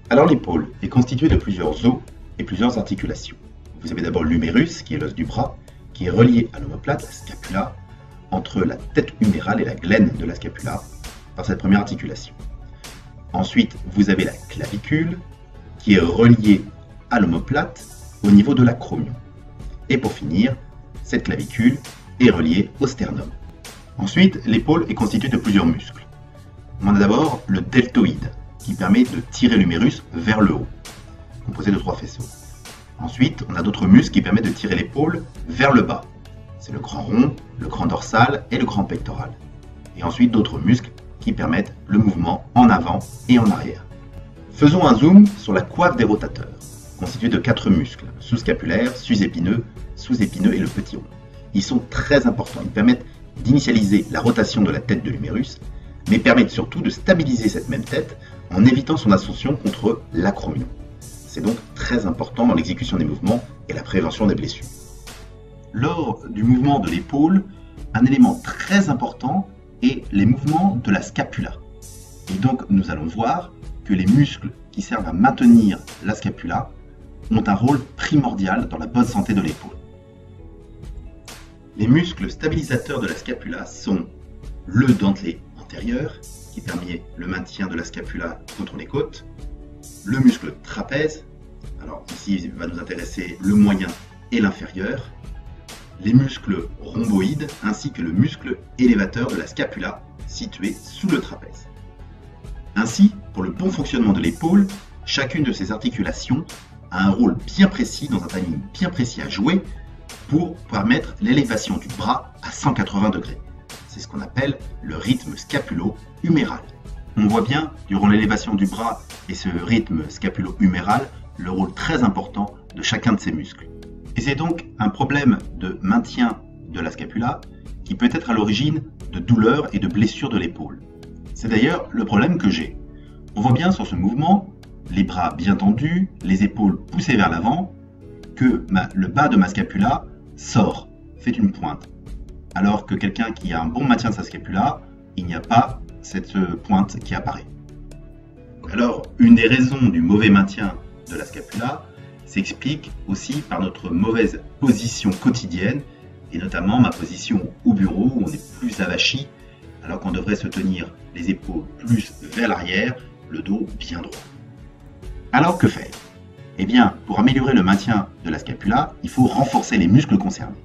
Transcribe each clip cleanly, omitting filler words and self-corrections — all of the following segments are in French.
Alors l'épaule est constituée de plusieurs os et plusieurs articulations. Vous avez d'abord l'humérus, qui est l'os du bras, qui est relié à l'omoplate, la scapula, entre la tête humérale et la glène de la scapula, par cette première articulation. Ensuite, vous avez la clavicule, qui est reliée à l'omoplate au niveau de l'acromion. Et pour finir, cette clavicule est reliée au sternum. Ensuite, l'épaule est constituée de plusieurs muscles. On a d'abord le deltoïde, qui permet de tirer l'humérus vers le haut, composé de 3 faisceaux. Ensuite, on a d'autres muscles qui permettent de tirer l'épaule vers le bas. C'est le grand rond, le grand dorsal et le grand pectoral. Et ensuite, d'autres muscles qui permettent le mouvement en avant et en arrière. Faisons un zoom sur la coiffe des rotateurs, constituée de 4 muscles, sous-scapulaire, sus-épineux et le petit rond. Ils sont très importants, ils permettent d'initialiser la rotation de la tête de l'humérus, mais permettent surtout de stabiliser cette même tête en évitant son ascension contre l'acromion. C'est donc très important dans l'exécution des mouvements et la prévention des blessures. Lors du mouvement de l'épaule, un élément très important est les mouvements de la scapula. Et donc nous allons voir que les muscles qui servent à maintenir la scapula ont un rôle primordial dans la bonne santé de l'épaule. Les muscles stabilisateurs de la scapula sont le dentelé antérieur, qui permet le maintien de la scapula contre les côtes, le muscle trapèze, alors ici il va nous intéresser le moyen et l'inférieur, les muscles rhomboïdes ainsi que le muscle élévateur de la scapula situé sous le trapèze. Ainsi, pour le bon fonctionnement de l'épaule, chacune de ces articulations a un rôle bien précis dans un timing bien précis à jouer pour permettre l'élévation du bras à 180 degrés. C'est ce qu'on appelle le rythme scapulo-huméral. On voit bien, durant l'élévation du bras et ce rythme scapulo-huméral, le rôle très important de chacun de ces muscles. Et c'est donc un problème de maintien de la scapula qui peut être à l'origine de douleurs et de blessures de l'épaule. C'est d'ailleurs le problème que j'ai. On voit bien sur ce mouvement, les bras bien tendus, les épaules poussées vers l'avant, que le bas de ma scapula sort, fait une pointe. Alors que quelqu'un qui a un bon maintien de sa scapula, il n'y a pas cette pointe qui apparaît. Alors, une des raisons du mauvais maintien de la scapula s'explique aussi par notre mauvaise position quotidienne, et notamment ma position au bureau où on est plus avachi, alors qu'on devrait se tenir les épaules plus vers l'arrière, le dos bien droit. Alors que faire? Eh bien, pour améliorer le maintien de la scapula, il faut renforcer les muscles concernés,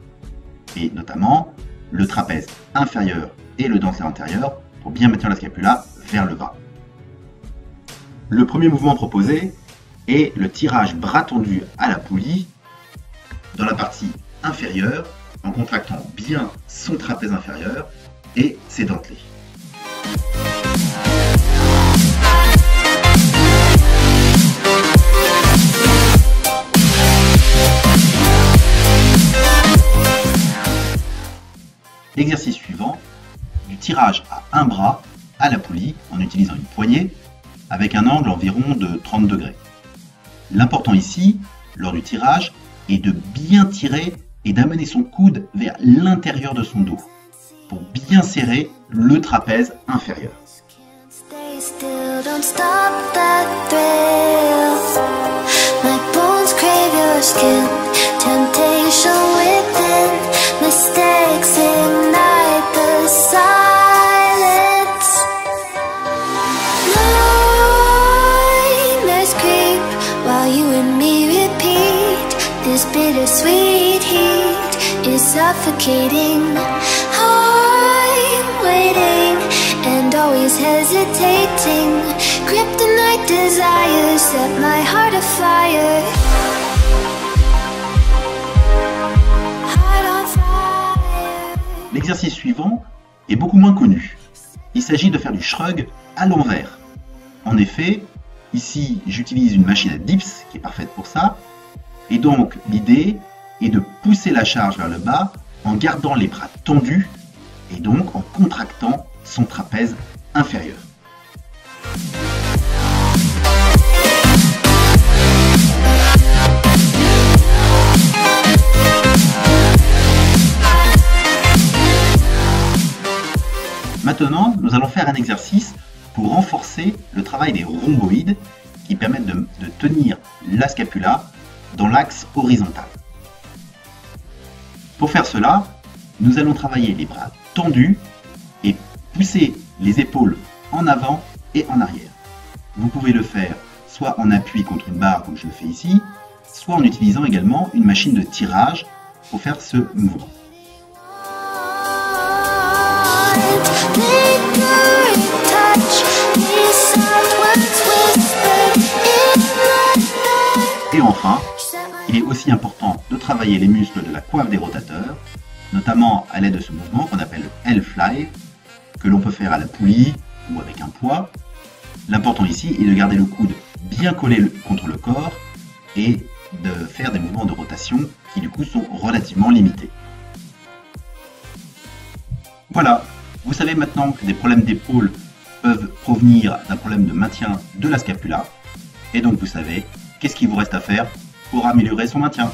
et notamment le trapèze inférieur et le dentelé antérieur pour bien maintenir la scapula vers le bas. Le premier mouvement proposé est le tirage bras tendu à la poulie dans la partie inférieure en contractant bien son trapèze inférieur et ses dentelés. L'exercice suivant, du tirage à un bras à la poulie en utilisant une poignée avec un angle environ de 30 degrés. L'important ici, lors du tirage, est de bien tirer et d'amener son coude vers l'intérieur de son dos pour bien serrer le trapèze inférieur. This bittersweet heat is suffocating. I'm waiting and always hesitating. Kryptonite desires set my heart afire. Heart on fire. L'exercice suivant est beaucoup moins connu. Il s'agit de faire du shrug à l'envers. En effet, ici j'utilise une machine à dips qui est parfaite pour ça. Et donc, l'idée est de pousser la charge vers le bas en gardant les bras tendus et donc en contractant son trapèze inférieur. Maintenant, nous allons faire un exercice pour renforcer le travail des rhomboïdes qui permettent de tenir la scapula dans l'axe horizontal. Pour faire cela, nous allons travailler les bras tendus et pousser les épaules en avant et en arrière. Vous pouvez le faire soit en appui contre une barre comme je le fais ici, soit en utilisant également une machine de tirage pour faire ce mouvement. Et enfin, il est aussi important de travailler les muscles de la coiffe des rotateurs, notamment à l'aide de ce mouvement qu'on appelle le L-fly, que l'on peut faire à la poulie ou avec un poids. L'important ici est de garder le coude bien collé contre le corps et de faire des mouvements de rotation qui du coup sont relativement limités. Voilà, vous savez maintenant que des problèmes d'épaule peuvent provenir d'un problème de maintien de la scapula, et donc vous savez qu'est-ce qu'il vous reste à faire pour améliorer son maintien.